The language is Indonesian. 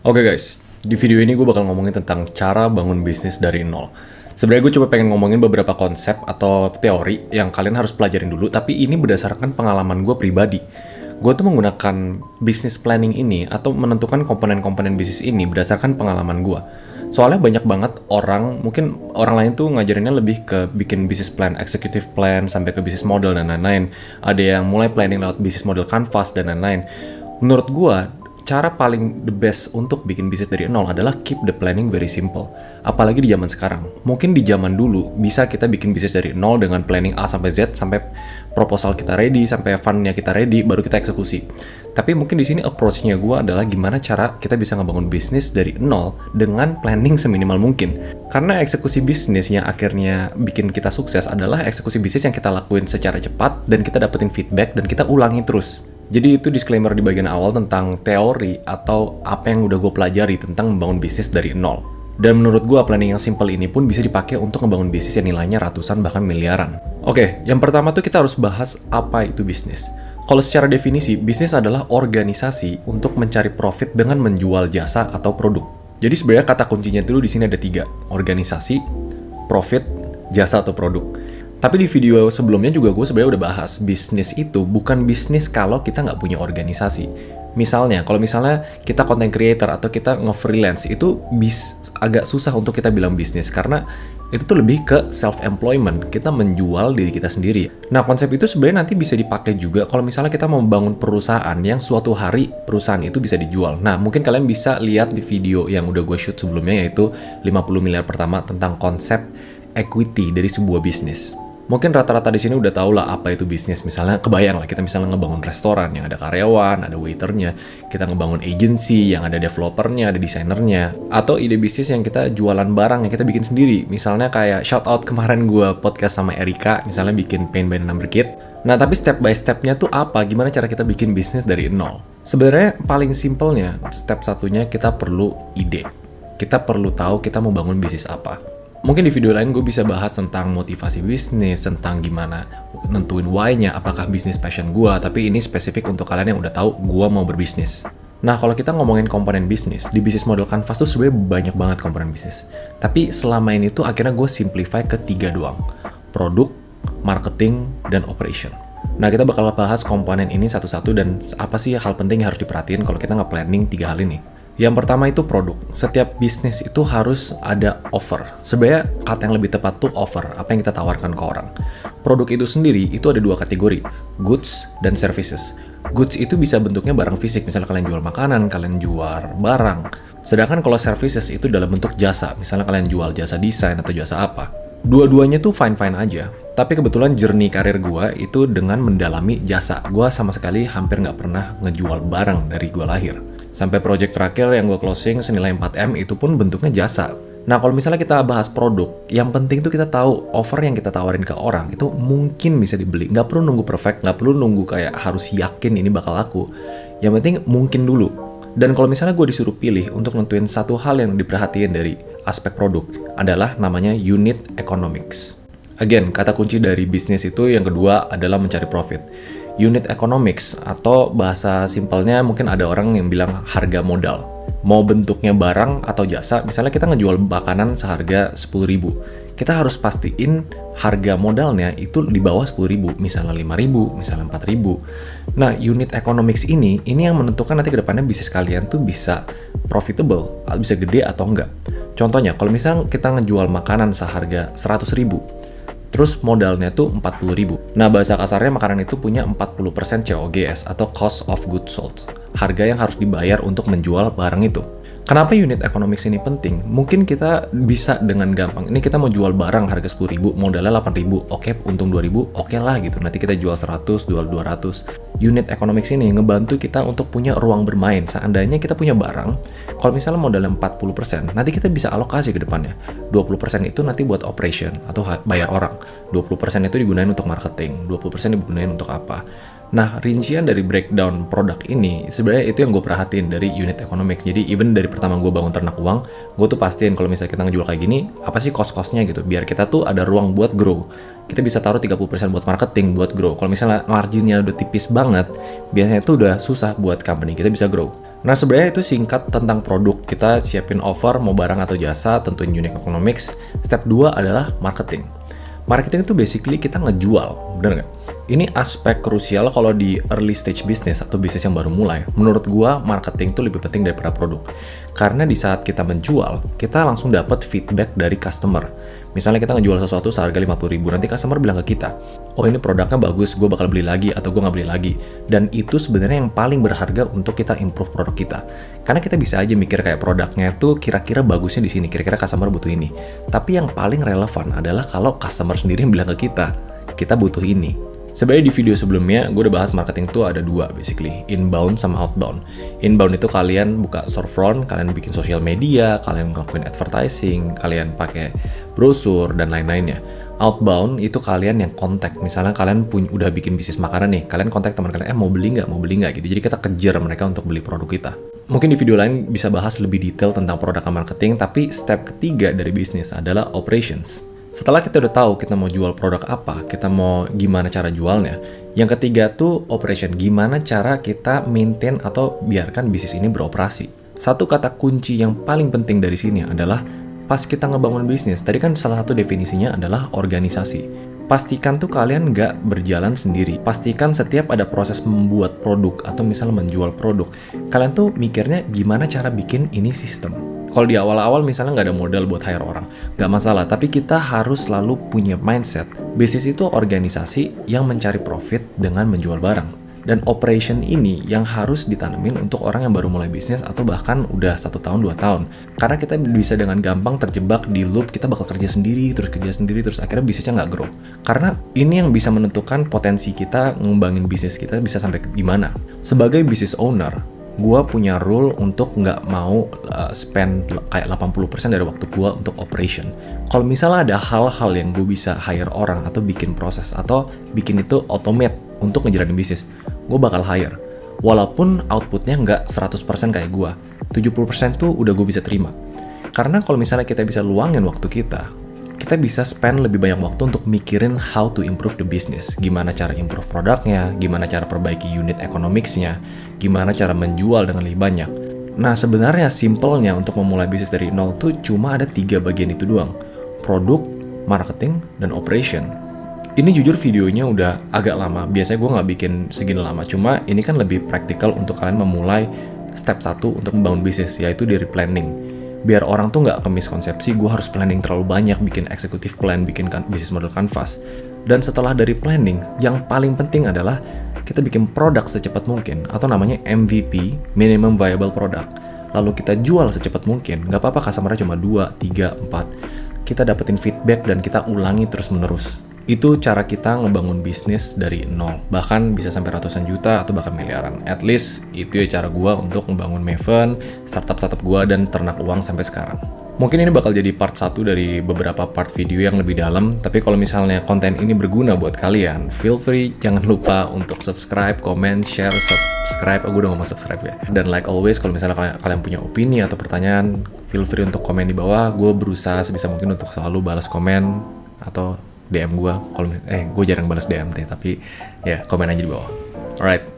Oke guys, di video ini gue bakal ngomongin tentang cara bangun bisnis dari nol. Sebenarnya gue coba pengen ngomongin beberapa konsep atau teori yang kalian harus pelajarin dulu, tapi ini berdasarkan pengalaman gue pribadi. Gue tuh menggunakan business planning ini atau menentukan komponen-komponen bisnis ini berdasarkan pengalaman gue. Soalnya banyak banget orang, mungkin orang lain tuh ngajarinnya lebih ke bikin business plan, executive plan, sampai ke business model dan lain-lain. Ada yang mulai planning lewat business model canvas dan lain-lain. Menurut gue, cara paling the best untuk bikin bisnis dari nol adalah keep the planning very simple. Apalagi di zaman sekarang. Mungkin di zaman dulu bisa kita bikin bisnis dari nol dengan planning A sampai Z, sampai proposal kita ready, sampai fundnya kita ready, baru kita eksekusi. Tapi mungkin di sini approach-nya gue adalah gimana cara kita bisa ngebangun bisnis dari nol dengan planning seminimal mungkin. Karena eksekusi bisnis yang akhirnya bikin kita sukses adalah eksekusi bisnis yang kita lakuin secara cepat dan kita dapetin feedback dan kita ulangi terus. Jadi itu disclaimer di bagian awal tentang teori atau apa yang udah gue pelajari tentang membangun bisnis dari nol. Dan menurut gue planning yang simple ini pun bisa dipakai untuk membangun bisnis yang nilainya ratusan bahkan miliaran. Oke, yang pertama tuh kita harus bahas apa itu bisnis. Kalau secara definisi, bisnis adalah organisasi untuk mencari profit dengan menjual jasa atau produk. Jadi sebenarnya kata kuncinya dulu di sini ada 3, organisasi, profit, jasa atau produk. Tapi di video sebelumnya juga gue sebenarnya udah bahas, bisnis itu bukan bisnis kalau kita nggak punya organisasi. Misalnya, kalau misalnya kita content creator atau kita nge-freelance, itu agak susah untuk kita bilang bisnis, karena itu tuh lebih ke self-employment, kita menjual diri kita sendiri. Nah, konsep itu sebenarnya nanti bisa dipakai juga kalau misalnya kita mau membangun perusahaan yang suatu hari perusahaan itu bisa dijual. Nah, mungkin kalian bisa lihat di video yang udah gue shoot sebelumnya, yaitu 50 miliar pertama tentang konsep equity dari sebuah bisnis. Mungkin rata-rata di sini udah tau lah apa itu bisnis. Misalnya kebayang lah kita misalnya ngebangun restoran yang ada karyawan, ada waiternya, kita ngebangun agency yang ada developernya, ada desainernya, atau ide bisnis yang kita jualan barang yang kita bikin sendiri. Misalnya kayak shout out kemarin gue podcast sama Erika, misalnya bikin Paint by the Number Kit. Nah, tapi step by stepnya tuh apa? Gimana cara kita bikin bisnis dari nol? Sebenarnya paling simpelnya, step satunya kita perlu ide. Kita perlu tahu kita mau bangun bisnis apa. Mungkin di video lain gue bisa bahas tentang motivasi bisnis, tentang gimana nentuin why-nya, apakah bisnis passion gue, tapi ini spesifik untuk kalian yang udah tahu gue mau berbisnis. Nah, kalau kita ngomongin komponen bisnis, di bisnis model canvas tuh sebenarnya banyak banget komponen bisnis. Tapi selama ini tuh akhirnya gue simplify ke 3 doang. Produk, marketing, dan operation. Nah, kita bakal bahas komponen ini satu-satu dan apa sih hal penting yang harus diperhatiin kalau kita nge-planning 3 hal ini. Yang pertama itu produk. Setiap bisnis itu harus ada offer. Sebenarnya kata yang lebih tepat tuh offer, apa yang kita tawarkan ke orang. Produk itu sendiri itu ada 2 kategori, goods dan services. Goods itu bisa bentuknya barang fisik, misalnya kalian jual makanan, kalian jual barang. Sedangkan kalau services itu dalam bentuk jasa, misalnya kalian jual jasa desain atau jasa apa. Dua-duanya tuh fine-fine aja, tapi kebetulan journey karir gue itu dengan mendalami jasa. Gue sama sekali hampir nggak pernah ngejual barang dari gue lahir. Sampai project terakhir yang gue closing senilai 4M itu pun bentuknya jasa. Nah, kalau misalnya kita bahas produk, yang penting tuh kita tahu offer yang kita tawarin ke orang itu mungkin bisa dibeli. Nggak perlu nunggu perfect, nggak perlu nunggu kayak harus yakin ini bakal laku. Yang penting mungkin dulu. Dan kalau misalnya gue disuruh pilih untuk nentuin satu hal yang diperhatiin dari aspek produk, adalah namanya unit economics. Again, kata kunci dari bisnis itu yang kedua adalah mencari profit. Unit economics atau bahasa simpelnya mungkin ada orang yang bilang harga modal. Mau bentuknya barang atau jasa, misalnya kita ngejual makanan seharga 10.000. Kita harus pastiin harga modalnya itu di bawah 10.000, misalnya 5.000, misalnya 4.000. Nah, unit economics ini yang menentukan nanti ke depannya bisnis kalian tuh bisa profitable, bisa gede atau enggak. Contohnya, kalau misalnya kita ngejual makanan seharga 100.000, terus modalnya tuh 40.000. Nah, bahasa kasarnya makanan itu punya 40% COGS atau cost of goods sold. Harga yang harus dibayar untuk menjual barang itu. Kenapa unit economics ini penting? Mungkin kita bisa dengan gampang. Ini kita mau jual barang harga 10.000, modalnya 8.000. Oke, untung 2.000, oke lah gitu. Nanti kita jual 100, jual 200. Unit economics ini ngebantu kita untuk punya ruang bermain. Seandainya kita punya barang, kalau misalnya modalnya 40%, nanti kita bisa alokasi ke depannya. 20% itu nanti buat operation atau bayar orang. 20% itu digunain untuk marketing, 20% digunain untuk apa. Nah, rincian dari breakdown produk ini, sebenarnya itu yang gue perhatiin dari unit economics. Jadi, even dari pertama gue bangun ternak uang, gue tuh pastiin kalau misalnya kita ngejual kayak gini, apa sih cost-costnya gitu, biar kita tuh ada ruang buat grow. Kita bisa taruh 30% buat marketing, buat grow. Kalau misalnya marginnya udah tipis banget, biasanya tuh udah susah buat company, kita bisa grow. Nah, sebenarnya itu singkat tentang produk. Kita siapin offer, mau barang atau jasa, tentuin unit economics. Step 2 adalah marketing. Marketing itu basically kita ngejual, bener nggak? Ini aspek krusial kalau di early stage business atau bisnis yang baru mulai. Menurut gua, marketing itu lebih penting daripada produk. Karena di saat kita menjual, kita langsung dapat feedback dari customer. Misalnya kita ngejual sesuatu seharga 50.000, nanti customer bilang ke kita, oh ini produknya bagus, gue bakal beli lagi atau gue nggak beli lagi. Dan itu sebenarnya yang paling berharga untuk kita improve produk kita. Karena kita bisa aja mikir kayak produknya itu kira-kira bagusnya di sini, kira-kira customer butuh ini. Tapi yang paling relevan adalah kalau customer sendiri yang bilang ke kita butuh ini. Sebenarnya di video sebelumnya, gue udah bahas marketing tuh ada dua basically, inbound sama outbound. Inbound itu kalian buka storefront, kalian bikin sosial media, kalian ngelakuin advertising, kalian pakai brosur, dan lain-lainnya. Outbound itu kalian yang kontak, misalnya kalian udah bikin bisnis makanan nih, kalian kontak teman kalian, mau beli nggak gitu. Jadi kita kejar mereka untuk beli produk kita. Mungkin di video lain bisa bahas lebih detail tentang produk dan marketing, tapi step ketiga dari bisnis adalah operations. Setelah kita udah tahu kita mau jual produk apa, kita mau gimana cara jualnya, yang ketiga tuh operation, gimana cara kita maintain atau biarkan bisnis ini beroperasi. Satu kata kunci yang paling penting dari sini adalah pas kita ngebangun bisnis, tadi kan salah satu definisinya adalah organisasi. Pastikan tuh kalian nggak berjalan sendiri. Pastikan setiap ada proses membuat produk atau misalnya menjual produk, kalian tuh mikirnya gimana cara bikin ini sistem. Kalau di awal-awal misalnya nggak ada modal buat hire orang, nggak masalah. Tapi kita harus selalu punya mindset. Bisnis itu organisasi yang mencari profit dengan menjual barang. Dan operation ini yang harus ditanemin untuk orang yang baru mulai bisnis atau bahkan udah 1 tahun, 2 tahun. Karena kita bisa dengan gampang terjebak di loop, kita bakal kerja sendiri, terus akhirnya bisnisnya nggak grow. Karena ini yang bisa menentukan potensi kita ngembangin bisnis kita bisa sampai gimana. Sebagai business owner, gue punya rule untuk nggak mau spend kayak 80% dari waktu gue untuk operation. Kalau misalnya ada hal-hal yang gue bisa hire orang atau bikin proses atau bikin itu automate untuk ngejalanin bisnis, gue bakal hire. Walaupun outputnya nggak 100% kayak gue, 70% tuh udah gue bisa terima. Karena kalau misalnya kita bisa luangin waktu kita bisa spend lebih banyak waktu untuk mikirin how to improve the business. Gimana cara improve produknya, gimana cara perbaiki unit economics-nya, gimana cara menjual dengan lebih banyak. Nah, sebenarnya simpelnya untuk memulai bisnis dari nol tuh cuma ada 3 bagian itu doang. Produk, marketing, dan operation. Ini jujur videonya udah agak lama. Biasanya gue nggak bikin segini lama. Cuma ini kan lebih praktikal untuk kalian memulai step 1 untuk membangun bisnis, yaitu dari planning. Biar orang tuh nggak kemiskonsepsi, gue harus planning terlalu banyak, bikin executive plan, bikin business model canvas. Dan setelah dari planning, yang paling penting adalah kita bikin produk secepat mungkin, atau namanya MVP, Minimum Viable Product. Lalu kita jual secepat mungkin, nggak apa-apa customer-nya cuma 2, 3, 4. Kita dapetin feedback dan kita ulangi terus-menerus. Itu cara kita ngebangun bisnis dari nol. Bahkan bisa sampai ratusan juta atau bahkan miliaran. At least itu ya cara gue untuk ngebangun Maven, startup-startup gue, dan ternak uang sampai sekarang. Mungkin ini bakal jadi part 1 dari beberapa part video yang lebih dalam. Tapi kalau misalnya konten ini berguna buat kalian, feel free, jangan lupa untuk subscribe, comment, share, subscribe. Gue udah ngomong subscribe ya. Dan like always, kalau misalnya kalian punya opini atau pertanyaan, feel free untuk komen di bawah. Gue berusaha sebisa mungkin untuk selalu balas komen atau DM gue. Kalau gue jarang balas DM tapi ya komen aja di bawah. Alright.